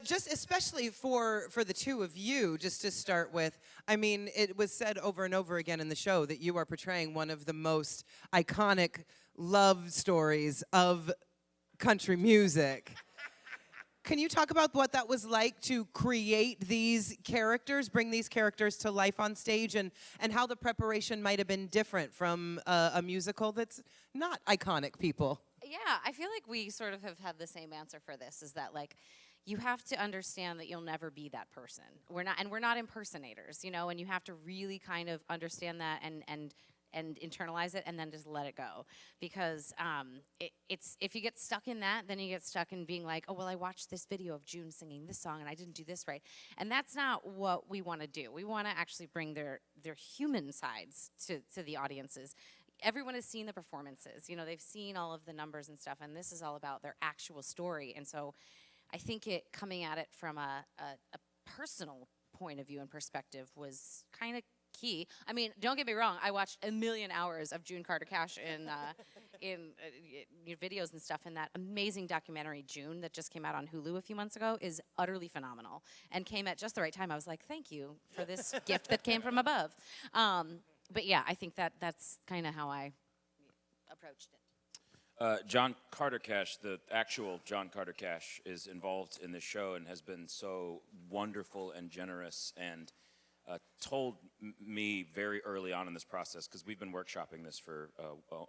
just especially for the two of you, just to start with, I mean, it was said over and over again in the show that you are portraying one of the most iconic love stories of country music. Can you talk about what that was like to create these characters, bring these characters to life on stage, and how the preparation might have been different from a musical that's not iconic, people? Yeah, I feel like we sort of have had the same answer for this, is that, like, you have to understand that you'll never be that person. We're not impersonators, you know, and you have to really kind of understand that and internalize it and then just let it go. Because it's if you get stuck in that, then you get stuck in being like, oh, well, I watched this video of June singing this song and I didn't do this right. And that's not what we want to do. We want to actually bring their human sides to the audiences. Everyone has seen the performances. You know, they've seen all of the numbers and stuff, and this is all about their actual story. And so I think it coming at it from a personal point of view and perspective was kind of key. I mean, don't get me wrong. I watched a million hours of June Carter Cash in videos and stuff, and that amazing documentary, June, that just came out on Hulu a few months ago, is utterly phenomenal and came at just the right time. I was like, thank you for this gift that came from above. But yeah, I think that's kind of how I approached it. John Carter Cash, the actual John Carter Cash, is involved in this show and has been so wonderful and generous and told me very early on in this process, because we've been workshopping this for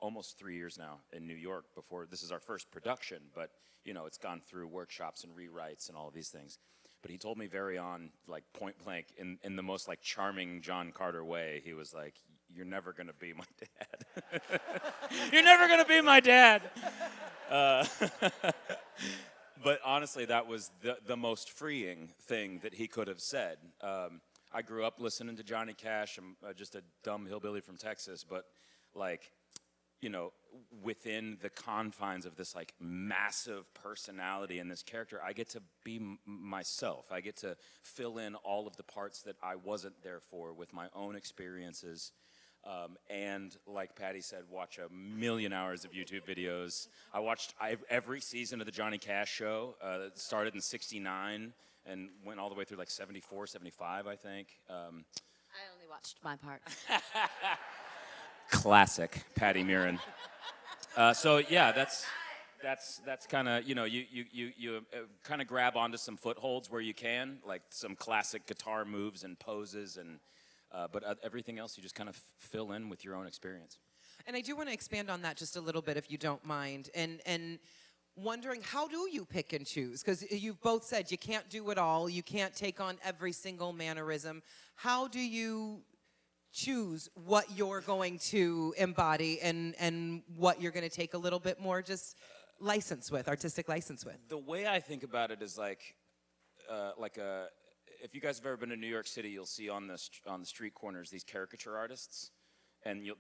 almost 3 years now in New York. Before this is our first production, but you know, it's gone through workshops and rewrites and all of these things. But he told me very on, like point blank, in the most like charming John Carter way, he was like, "You're never gonna be my dad. You're never gonna be my dad." But honestly, that was the most freeing thing that he could have said. I grew up listening to Johnny Cash. I'm just a dumb hillbilly from Texas, but like, you know, within the confines of this like massive personality and this character, I get to be myself. I get to fill in all of the parts that I wasn't there for with my own experiences. And like Patty said, watch a million hours of YouTube videos. I watched every season of the Johnny Cash show. It started in '69 and went all the way through like 74, 75, I think. I only watched my part. Classic Patty Murin. So yeah, that's kind of, you know, you kind of grab onto some footholds where you can, like some classic guitar moves and poses, and but everything else you just kind of fill in with your own experience. And I do want to expand on that just a little bit, if you don't mind, and wondering, how do you pick and choose? Because you've both said you can't do it all, you can't take on every single mannerism. How do you choose what you're going to embody and what you're going to take a little bit more just license with, artistic license with? The way I think about it is like if you guys have ever been to New York City, you'll see on the street corners these caricature artists, and you'll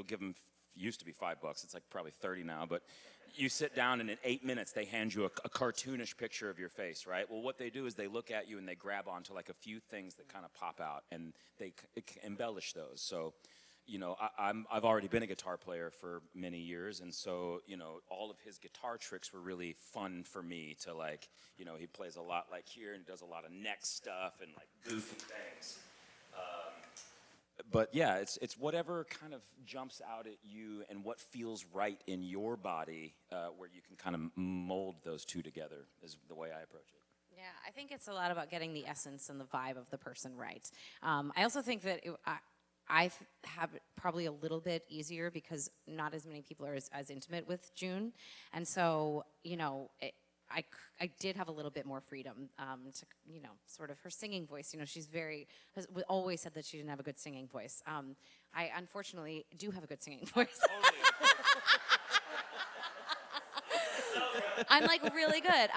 give them, used to be $5, it's like probably 30 now, but you sit down and in 8 minutes they hand you a cartoonish picture of your face, right? Well, what they do is they look at you and they grab onto like a few things that kind of pop out, and they embellish those. So, you know, I've already been a guitar player for many years, and so, you know, all of his guitar tricks were really fun for me to, like, you know, he plays a lot like here and does a lot of neck stuff and like goofy things. But yeah, it's whatever kind of jumps out at you and what feels right in your body, where you can kind of mold those two together is the way I approach it. Yeah, I think it's a lot about getting the essence and the vibe of the person right. I also think that I have it probably a little bit easier because not as many people are as intimate with June. And so, you know, I did have a little bit more freedom to, you know, sort of her singing voice. You know, she's has always said that she didn't have a good singing voice. I unfortunately do have a good singing voice. I'm like really good.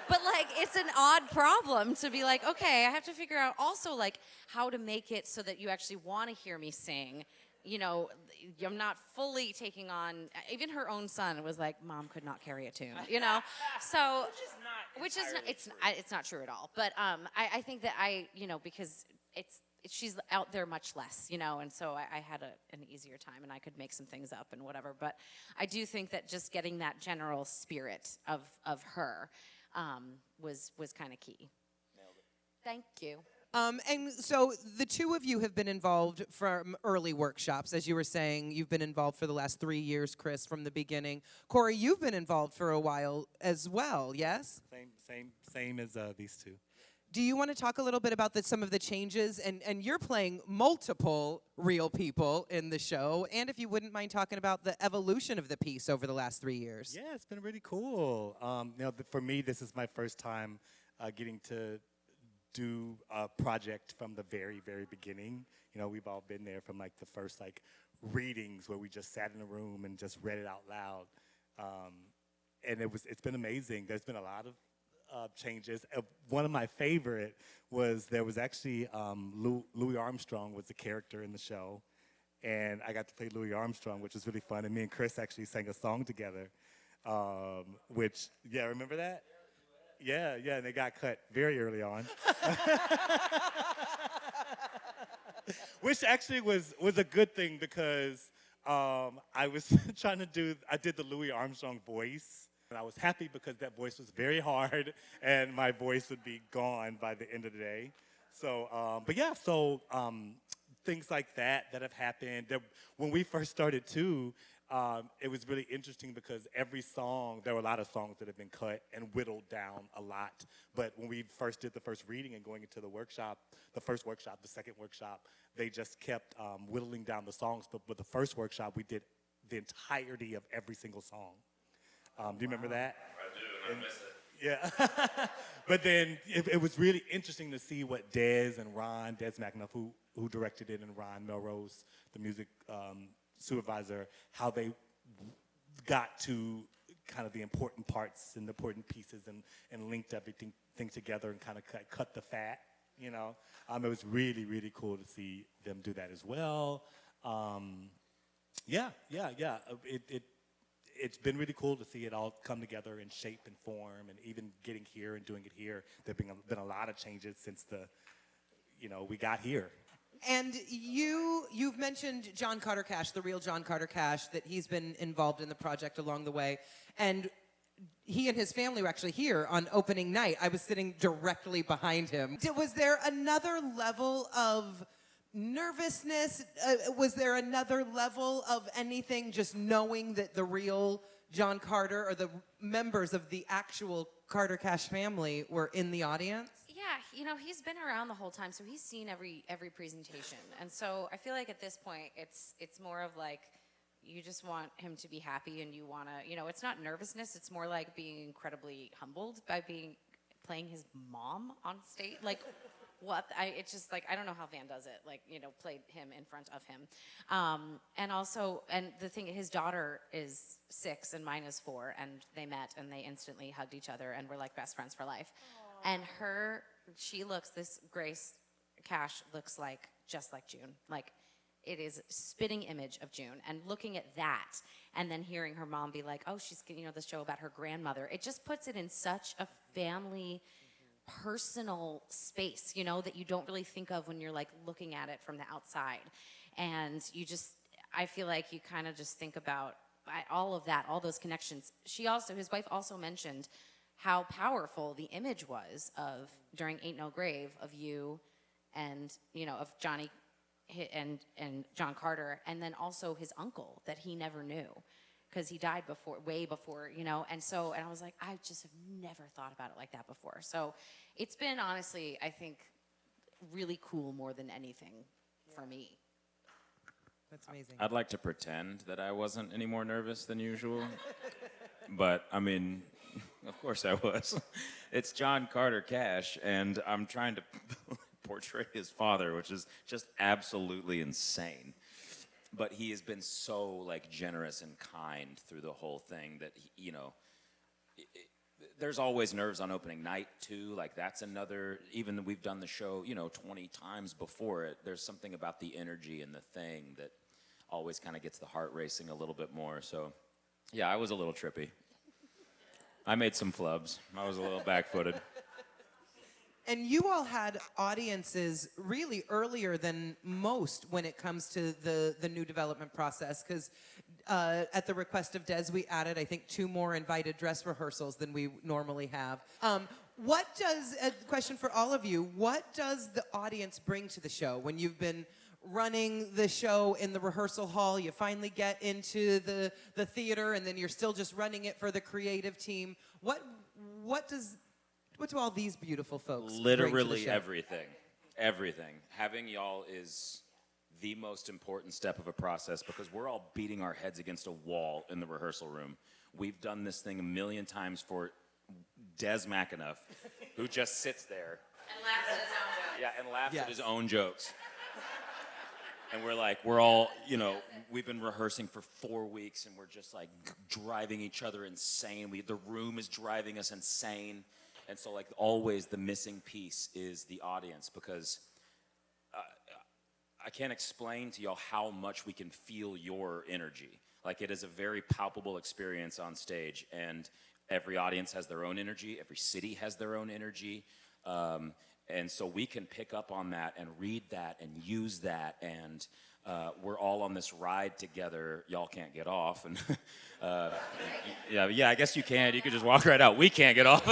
But like, it's an odd problem to be like, okay, I have to figure out also like how to make it so that you actually want to hear me sing. You know, I'm not fully taking on, even her own son was like, Mom could not carry a tune, you know? So, it's not true at all. But I think that you know, because she's out there much less, you know, and so I had an easier time and I could make some things up and whatever. But I do think that just getting that general spirit of her was kind of key. Thank you. And so the two of you have been involved from early workshops. As you were saying, you've been involved for the last 3 years, Chris, from the beginning. Corey, you've been involved for a while as well, yes? Same as these two. Do you want to talk a little bit about some of the changes? And you're playing multiple real people in the show. And if you wouldn't mind talking about the evolution of the piece over the last 3 years. Yeah, it's been really cool. For me, this is my first time getting to do a project from the very, very beginning. We've all been there from like the first like readings where we just sat in a room and just read it out loud. And it's been amazing. There's been a lot of changes. One of my favorite was there was actually Louis Armstrong was the character in the show, and I got to play Louis Armstrong, which was really fun. And me and Chris actually sang a song together, which remember that? Yeah, and they got cut very early on. Which actually was a good thing because I was I did the Louis Armstrong voice. And I was happy because that voice was very hard and my voice would be gone by the end of the day. So, things like that have happened. When we first started too, it was really interesting because every song, there were a lot of songs that have been cut and whittled down a lot. But when we first did the first reading and going into the workshop, the first workshop, the second workshop, they just kept whittling down the songs. But with the first workshop, we did the entirety of every single song. Do you remember that? I do, and I miss it. Yeah. But then it was really interesting to see what Des McAnuff, who directed it, and Ron Melrose, the music supervisor, how they got to kind of the important parts and the important pieces and linked everything together and kind of cut the fat, It was really, really cool to see them do that as well. It's been really cool to see it all come together in shape and form, and even getting here and doing it here. There've been a lot of changes since we got here. And you've mentioned John Carter Cash, the real John Carter Cash, that he's been involved in the project along the way. And he and his family were actually here on opening night. I was sitting directly behind him. Was there another level of nervousness? Was there another level of anything, just knowing that the real John Carter or the members of the actual Carter Cash family were in the audience? Yeah, he's been around the whole time, so he's seen every presentation. And so I feel like at this point, it's more of like, you just want him to be happy, and you want to, it's not nervousness, it's more like being incredibly humbled by playing his mom on stage. Like, what? It's just like, I don't know how Van does it, played him in front of him. And the thing, his daughter is 6 and mine is 4, and they met and they instantly hugged each other and were like best friends for life. Aww. And this Grace Cash looks just like June. Like, it is a spitting image of June. And looking at that and then hearing her mom be like, oh, she's, the show about her grandmother, it just puts it in such a family personal space, that you don't really think of when you're looking at it from the outside. And I feel like you kind of just think about all of that, all those connections. His wife also mentioned how powerful the image was of, during Ain't No Grave, of you and, of Johnny and John Carter, and then also his uncle that he never knew, because he died way before, and I was like, I just have never thought about it like that before. So it's been, honestly, I think, really cool more than anything for me. That's amazing. I'd like to pretend that I wasn't any more nervous than usual, but I mean, of course I was. It's John Carter Cash, and I'm trying to portray his father, which is just absolutely insane. But he has been so generous and kind through the whole thing that there's always nerves on opening night too. That's another. Even though we've done the show 20 times before it, there's something about the energy and the thing that always kind of gets the heart racing a little bit more. So yeah, I was a little trippy. I made some flubs. I was a little back-footed. And you all had audiences really earlier than most when it comes to the new development process, because at the request of Des, we added, I think, 2 more invited dress rehearsals than we normally have. What does, a question for all of you, what does the audience bring to the show when you've been running the show in the rehearsal hall, you finally get into the theater, and then you're still just running it for the creative team? What do all these beautiful folks bring to the Literally show? everything. Having y'all is the most important step of a process because we're all beating our heads against a wall in the rehearsal room. We've done this thing a million times for Des McAnuff, who just sits there. And laughs at his own jokes. Yeah, and laughs Yes. at his own jokes. And we're all, we've been rehearsing for 4 weeks and we're just like driving each other insane. The room is driving us insane. And so like always the missing piece is the audience because I can't explain to y'all how much we can feel your energy. Like it is a very palpable experience on stage and every audience has their own energy. Every city has their own energy. And so we can pick up on that and read that and use that. And we're all on this ride together. Y'all can't get off. And yeah, I guess you can. You could just walk right out. We can't get off.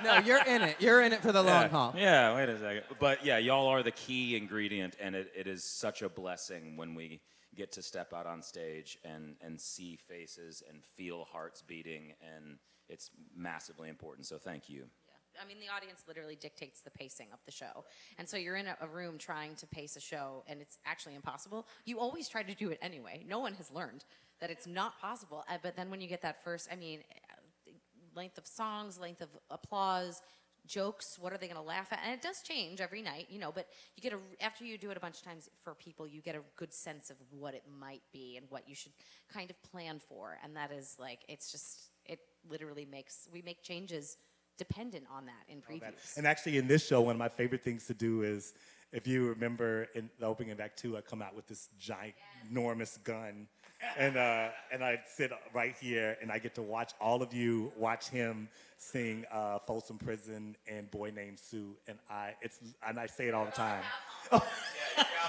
No, you're in it. You're in it for the long haul. Yeah, wait a second. But yeah, y'all are the key ingredient. And it is such a blessing when we get to step out on stage and see faces and feel hearts beating. And it's massively important. So thank you. I mean, the audience literally dictates the pacing of the show. And so you're in a room trying to pace a show, and it's actually impossible. You always try to do it anyway. No one has learned that it's not possible. But then when you get that first, length of songs, length of applause, jokes, what are they going to laugh at? And it does change every night, but you get after you do it a bunch of times for people, you get a good sense of what it might be and what you should kind of plan for. And that is like, it literally we make changes dependent on that in previews. And actually in this show, one of my favorite things to do is, if you remember in the opening of Act 2, I come out with this ginormous gun. And I sit right here and I get to watch all of you watch him sing Folsom Prison and Boy Named Sue. And I say it all the time.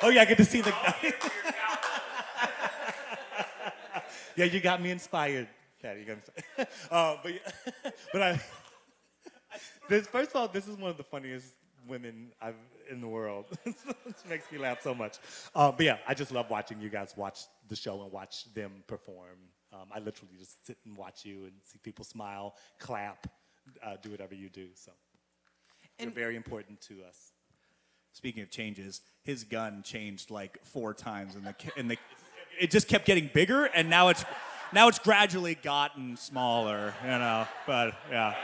Oh yeah, I get to see the Yeah, you got me inspired, Patty. You got me inspired. First of all, this is one of the funniest women in the world. It makes me laugh so much. But yeah, I just love watching you guys watch the show and watch them perform. I literally just sit and watch you and see people smile, clap, do whatever you do. So you're very important to us. Speaking of changes, his gun changed like 4 times it just kept getting bigger, and now it's gradually gotten smaller, but yeah.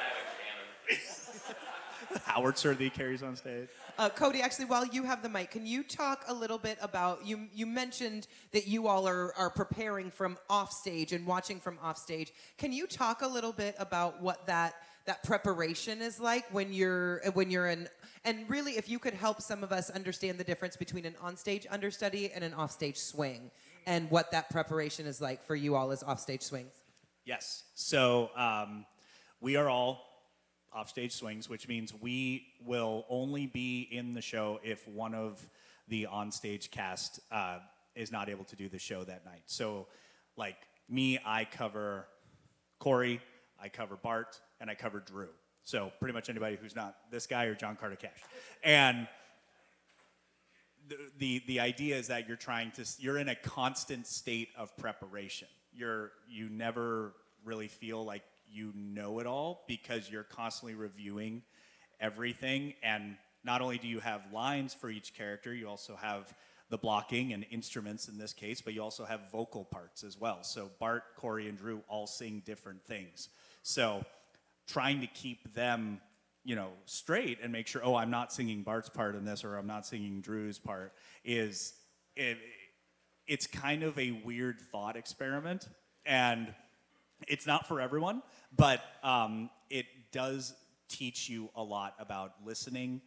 Howitzer that he carries on stage. Cody, actually, while you have the mic, can you talk a little bit about, you mentioned that you all are preparing from offstage and watching from offstage. Can you talk a little bit about what that preparation is like when you're in, and really if you could help some of us understand the difference between an onstage understudy and an offstage swing and what that preparation is like for you all as offstage swings? Yes. So we are all offstage swings, which means we will only be in the show if one of the onstage cast is not able to do the show that night. So like me, I cover Corey, I cover Bart, and I cover Drew. So pretty much anybody who's not this guy or John Carter Cash. And the idea is that you're in a constant state of preparation. You never really feel like you know it all because you're constantly reviewing everything. And not only do you have lines for each character, you also have the blocking and instruments in this case, but you also have vocal parts as well. So Bart, Corey, and Drew all sing different things. So trying to keep them, straight and make sure, I'm not singing Bart's part in this or I'm not singing Drew's part it's kind of a weird thought experiment. And it's not for everyone, but it does teach you a lot about listening,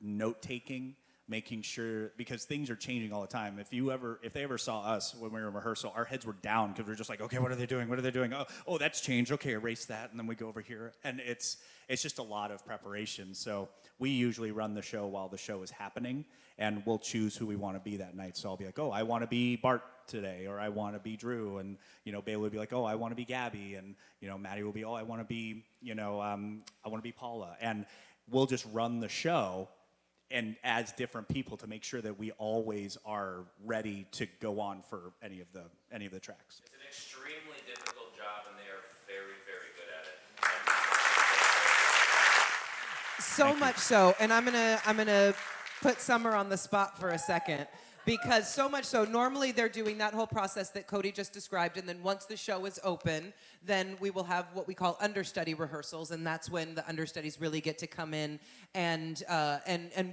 note-taking, making sure, because things are changing all the time. If they ever saw us when we were in rehearsal, our heads were down because we were just like, okay, what are they doing? What are they doing? Oh, that's changed. Okay, erase that, and then we go over here, and it's just a lot of preparation. So we usually run the show while the show is happening, and we'll choose who we want to be that night. So I'll be like, oh, I want to be Bart today, or I want to be Drew, and Bailey would be like, oh, I want to be Gabby, and Maddie will be, oh, I want to be I want to be Paula, and we'll just run the show and as different people to make sure that we always are ready to go on for any of the tracks. It's an extremely difficult job, and they are very, very good at it. So much so, and I'm gonna put Summer on the spot for a second. Because so much so, normally they're doing that whole process that Cody just described, and then once the show is open, then we will have what we call understudy rehearsals, and that's when the understudies really get to come in and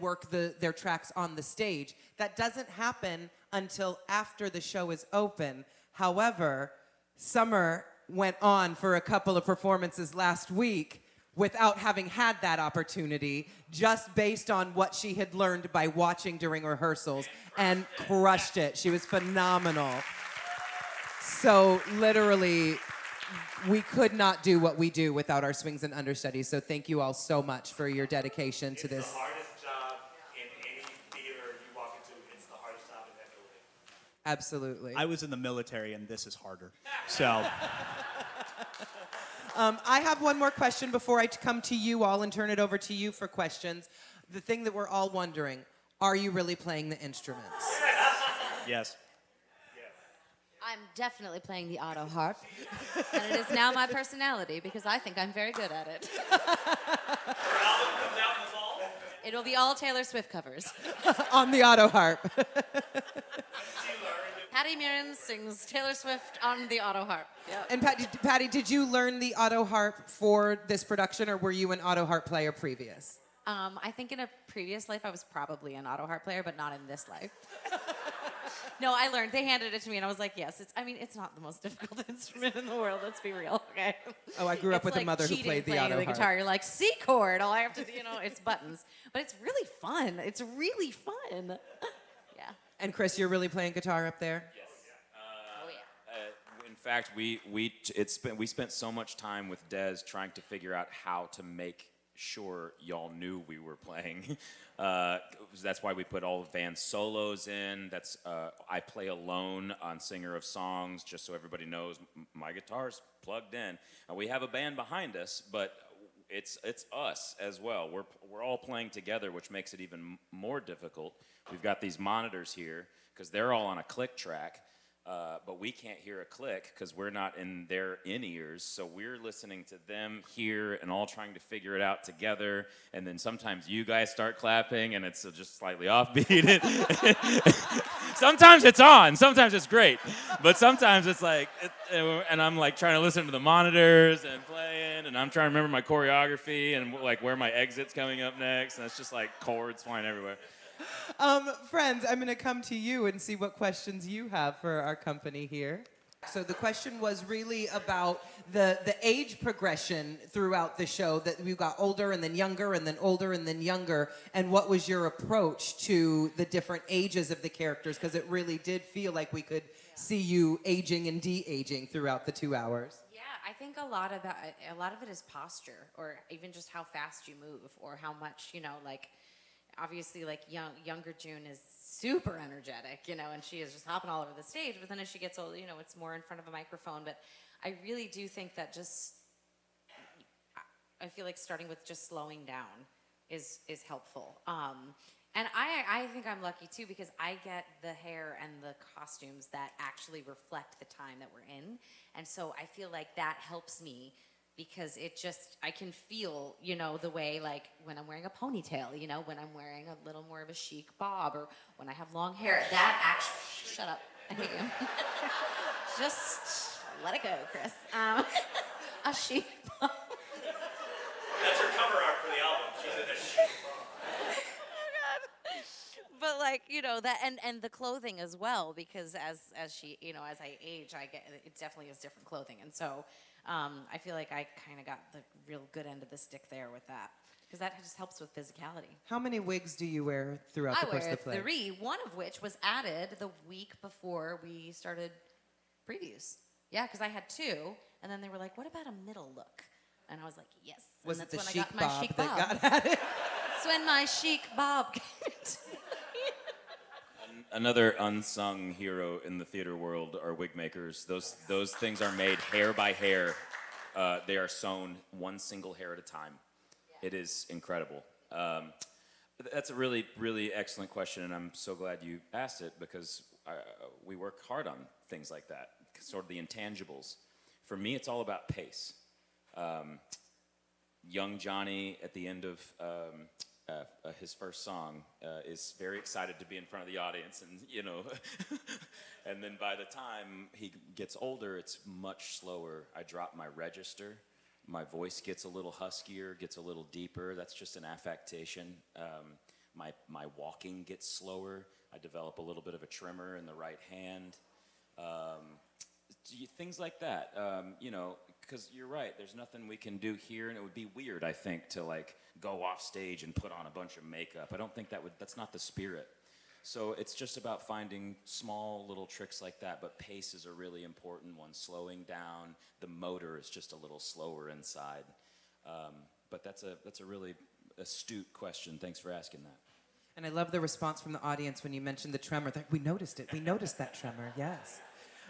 work their tracks on the stage. That doesn't happen until after the show is open. However, Summer went on for a couple of performances last week without having had that opportunity, just based on what she had learned by watching during rehearsals, and crushed it. She was phenomenal. So literally, we could not do what we do without our swings and understudies. So thank you all so much for your dedication to this. It's the hardest job in any theater you walk into. It's the hardest job in that building. Absolutely. I was in the military, and this is harder. So I have one more question before I come to you all and turn it over to you for questions. The thing that we're all wondering, are you really playing the instruments? yes. I'm definitely playing the auto harp, and it is now my personality because I think I'm very good at it. Your album comes out in the fall? It'll be all Taylor Swift covers. On the auto harp. Patty Miriam sings Taylor Swift on the auto harp. Yep. And Patty, did you learn the auto harp for this production, or were you an auto harp player previous? I think in a previous life I was probably an auto harp player, but not in this life. No, I learned. They handed it to me, and I was like, yes. It's not the most difficult instrument in the world. Let's be real, okay? Oh, I grew up It's with like a mother who played the playing auto the harp. guitar. You're like, C chord. All I have to do, it's buttons. But it's really fun. It's really fun. Yeah. And Chris, you're really playing guitar up there? Oh, yeah. In fact, we spent so much time with Des trying to figure out how to make sure y'all knew we were playing. That's why we put all of Van's solos in. That's I play alone on Singer of Songs, just so everybody knows my guitar's plugged in. We have a band behind us, but it's us as well. We're all playing together, which makes it even more difficult. We've got these monitors here because they're all on a click track. But we can't hear a click because we're not in their in-ears, so we're listening to them here and all trying to figure it out together, and then sometimes you guys start clapping and it's just slightly offbeat. Sometimes it's on, sometimes it's great, but sometimes it's like, and I'm like trying to listen to the monitors and playing, and I'm trying to remember my choreography and like where my exit's coming up next, and it's just like chords flying everywhere. Friends, I'm going to come to you and see what questions you have for our company here. So the question was really about the age progression throughout the show, that we got older and then younger and then older and then younger, and what was your approach to the different ages of the characters, because it really did feel like we could see you aging and de-aging throughout the 2 hours. Yeah, I think a lot of it is posture, or even just how fast you move, or how much, like, obviously, like, younger June is super energetic, and she is just hopping all over the stage. But then as she gets older, it's more in front of a microphone. But I really do think that I feel like starting with just slowing down is helpful. And I think I'm lucky, too, because I get the hair and the costumes that actually reflect the time that we're in. And so I feel like that helps me, because I can feel, the way, like, when I'm wearing a ponytail, when I'm wearing a little more of a chic bob, or when I have long hair, that actually, shut up, I hate you. Just let it go, Chris. A chic bob. That's her cover art for the album. She's in a chic bob. But like, that, and the clothing as well, because as I age, it definitely is different clothing. And so, I feel like I kind of got the real good end of the stick there with that. because that just helps with physicality. How many wigs do you wear throughout the I course wear of the play? 3, one of which was added the week before we started previews. Yeah, because I had 2, and then they were like, what about a middle look? And I was like, yes. Was and it the that's when chic I got my bob chic that bob. got at it? That's when my chic bob came into Another unsung hero in the theater world are wig makers. Those things are made hair by hair. They are sewn one single hair at a time. It is incredible. That's a really, really excellent question, and I'm so glad you asked it because we work hard on things like that, sort of the intangibles. For me, it's all about pace. Young Johnny, at the end of his first song, is very excited to be in front of the audience, and and then by the time he gets older, it's much slower. I drop my register. My voice gets a little huskier, gets a little deeper. That's just an affectation. My walking gets slower. I develop a little bit of a tremor in the right hand. Things like that, because you're right, there's nothing we can do here, and it would be weird, I think, to like go off stage and put on a bunch of makeup. I don't think that's not the spirit. So it's just about finding small little tricks like that, but pace is a really important one. Slowing down, the motor is just a little slower inside. But that's a really astute question. Thanks for asking that. And I love the response from the audience when you mentioned the tremor. We noticed it. We noticed that tremor, yes.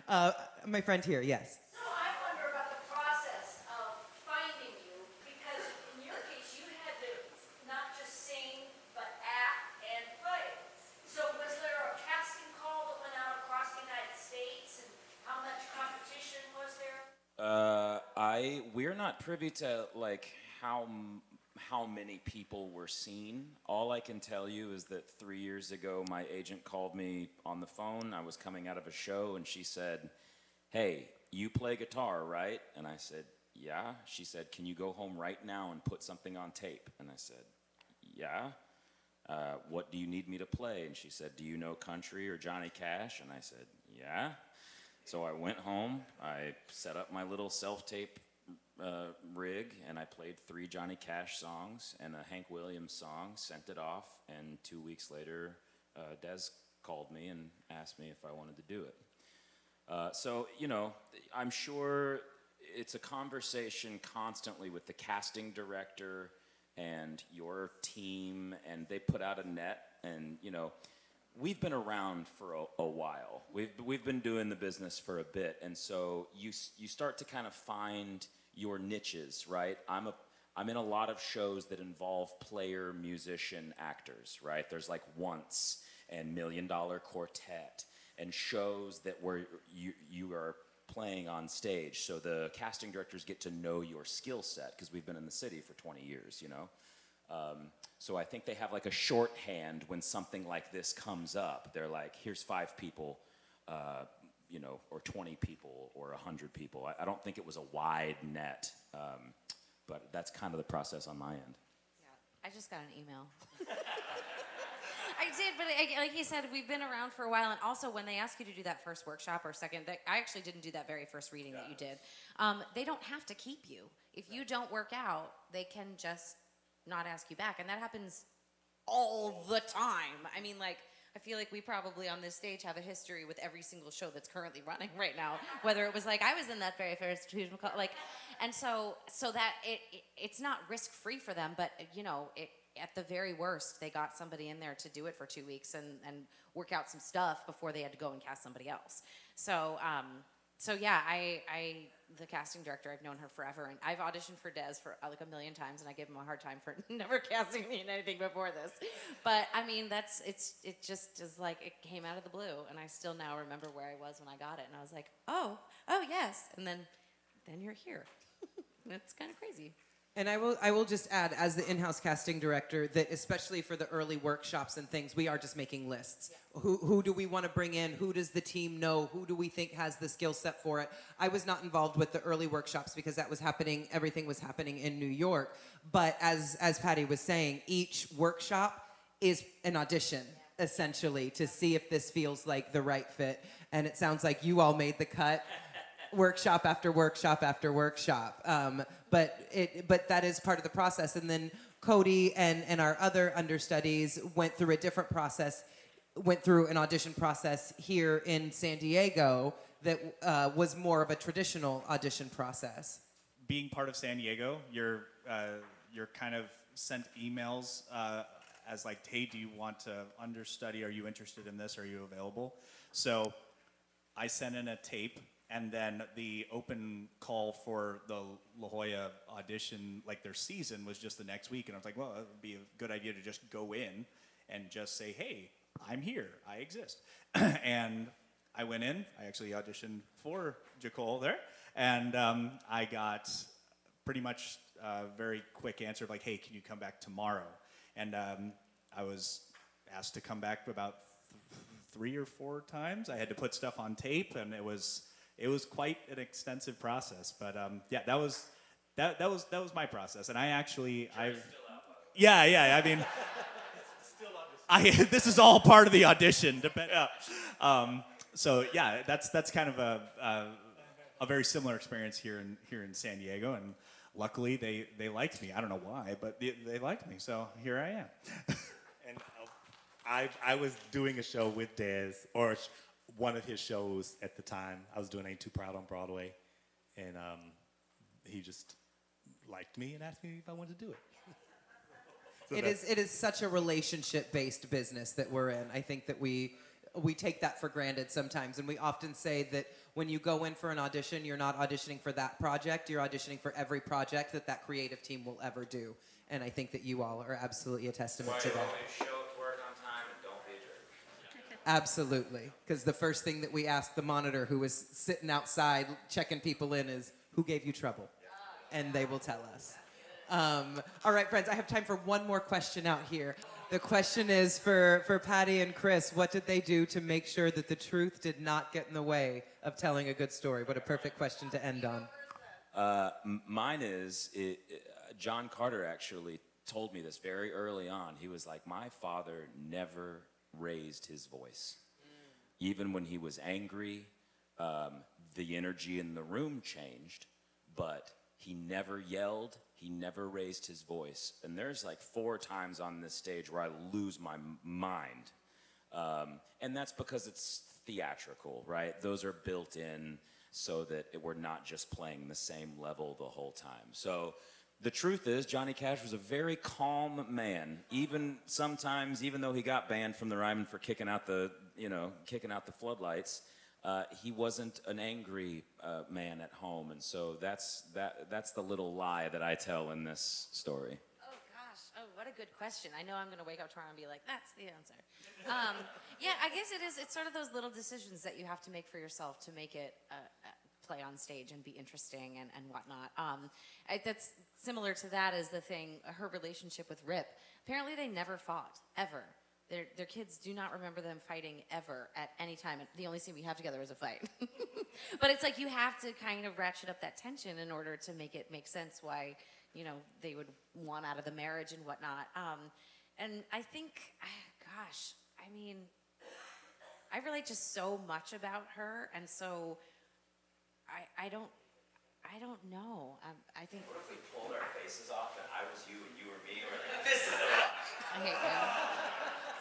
My friend here, yes. So I wonder about the process of finding you, because in your case, you had to not just sing, but act and play. So was there a casting call that went out across the United States, and how much competition was there? We're not privy to like how many people were seen. All I can tell you is that 3 years ago, my agent called me on the phone. I was coming out of a show, and she said, hey, you play guitar, right? And I said, yeah. She said, can you go home right now and put something on tape? And I said, yeah. What do you need me to play? And she said, do you know country or Johnny Cash? And I said, yeah. So I went home, I set up my little self-tape rig, and I played 3 Johnny Cash songs and a Hank Williams song, sent it off, and 2 weeks later, Des called me and asked me if I wanted to do it. So, I'm sure it's a conversation constantly with the casting director and your team, and they put out a net, and, we've been around for a while. We've been doing the business for a bit, and so you start to kind of find your niches, right? I'm in a lot of shows that involve player, musician, actors, right? There's like Once and $1 Million Quartet and shows that where you are playing on stage. So the casting directors get to know your skill set because we've been in the city for 20 years, So I think they have like a shorthand when something like this comes up. They're like, here's 5 people, or 20 people or 100 people. I don't think it was a wide net, but that's kind of the process on my end. Yeah, I just got an email. I did, but like you said, we've been around for a while, and also when they ask you to do that first workshop or second, I actually didn't do that very first reading that you did. They don't have to keep you. If you don't work out, they can just not ask you back, and that happens all the time. I mean, I feel like we probably on this stage have a history with every single show that's currently running right now. Whether it was I was in that very first and so that it's not risk free for them, but at the very worst, they got somebody in there to do it for 2 weeks and work out some stuff before they had to go and cast somebody else. So yeah, the casting director, I've known her forever, and I've auditioned for Des for like 1 million times, and I give him a hard time for never casting me in anything before this. But I mean, it just is like it came out of the blue, and I still now remember where I was when I got it, and I was like, oh yes, and then you're here. It's kind of crazy. And I will just add, as the in-house casting director, that especially for the early workshops and things, we are just making lists. Yeah. Who do we want to bring in? Who does the team know? Who do we think has the skill set for it? I was not involved with the early workshops because everything was happening in New York. But as Patty was saying, each workshop is an audition, essentially, to see if this feels like the right fit. And it sounds like you all made the cut. Workshop after workshop after workshop, but that is part of the process. And then Cody and our other understudies went through a different process, went through an audition process here in San Diego that was more of a traditional audition process. Being part of San Diego, you're kind of sent emails as like, hey, do you want to understudy? Are you interested in this? Are you available? So I sent in a tape, and then the open call for the La Jolla audition, like their season, was just the next week. And I was like, well, it would be a good idea to just go in and just say, hey, I'm here, I exist. And I went in, I actually auditioned for Jacole there, and I got pretty much a very quick answer of like, hey, can you come back tomorrow? And I was asked to come back about 3 or 4 times. I had to put stuff on tape, and it was quite an extensive process. But yeah, that was my process. And I mean, this is all part of the audition. So yeah, that's kind of a very similar experience here in San Diego, and luckily they liked me. I don't know why, but they liked me, so here I am. And I was doing a show with Dez, or one of his shows at the time. I was doing Ain't Too Proud on Broadway, and he just liked me and asked me if I wanted to do it. So It is such a relationship-based business that we're in. I think that we take that for granted sometimes, and we often say that when you go in for an audition, you're not auditioning for that project, you're auditioning for every project that creative team will ever do. And I think that you all are absolutely a testament to that. Always show up to work on time and don't be a jerk. Absolutely. Because the first thing that we ask the monitor who is sitting outside checking people in is, who gave you trouble? And they will tell us. All right, friends, I have time for one more question out here. The question is for Patty and Chris, what did they do to make sure that the truth did not get in the way of telling a good story? What a perfect question to end on. Mine is, John Carter actually told me this very early on. He was like, my father never raised his voice. Even when he was angry, the energy in the room changed, but he never yelled, he never raised his voice. And there's like 4 times on this stage where I lose my mind. And that's because it's theatrical, right? Those are built in so that we're not just playing the same level the whole time. So the truth is, Johnny Cash was a very calm man. Even sometimes, even though he got banned from the Ryman for kicking out the floodlights, he wasn't an angry man at home. And so that's the little lie that I tell in this story. Oh gosh, oh what a good question. I know I'm gonna wake up tomorrow and be like, that's the answer. Yeah, I guess it is. It's sort of those little decisions that you have to make for yourself to make it play on stage and be interesting and whatnot. That's similar to that is the thing, her relationship with Rip. Apparently they never fought, ever. Their kids do not remember them fighting ever at any time. The only scene we have together is a fight. But it's like you have to kind of ratchet up that tension in order to make it make sense why, they would want out of the marriage and whatnot. And I think, gosh, I mean, I relate to so much about her, and so I don't know. I think. What if we pulled our faces off and I was you and you were me? We're like, this is a lie. I hate you.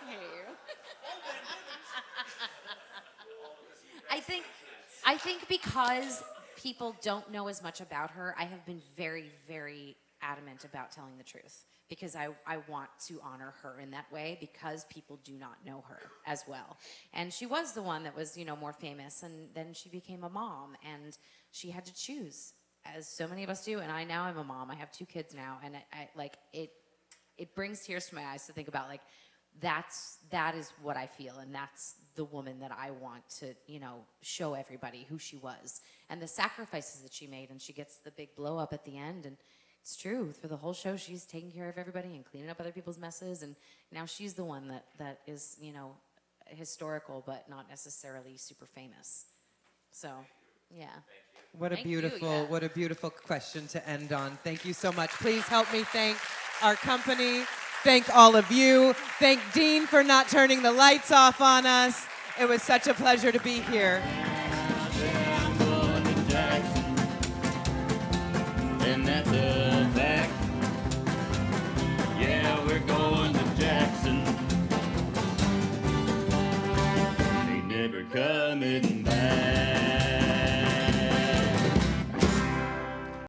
I hate you. I think because people don't know as much about her, I have been very, very adamant about telling the truth. Because I want to honor her in that way because people do not know her as well. And she was the one that was, more famous, and then she became a mom, and she had to choose, as so many of us do, and I now am a mom. I have 2 kids now, and it brings tears to my eyes to think about, like, that is what I feel, and that's the woman that I want to, show everybody who she was, and the sacrifices that she made, and she gets the big blow up at the end, and it's true. For the whole show, she's taking care of everybody and cleaning up other people's messes, and now she's the one that is, historical, but not necessarily super famous. So, yeah. What a Thank you, beautiful, yeah. what a beautiful question to end on. Thank you so much. Please help me thank our company. Thank all of you. Thank Dean for not turning the lights off on us. It was such a pleasure to be here. And that's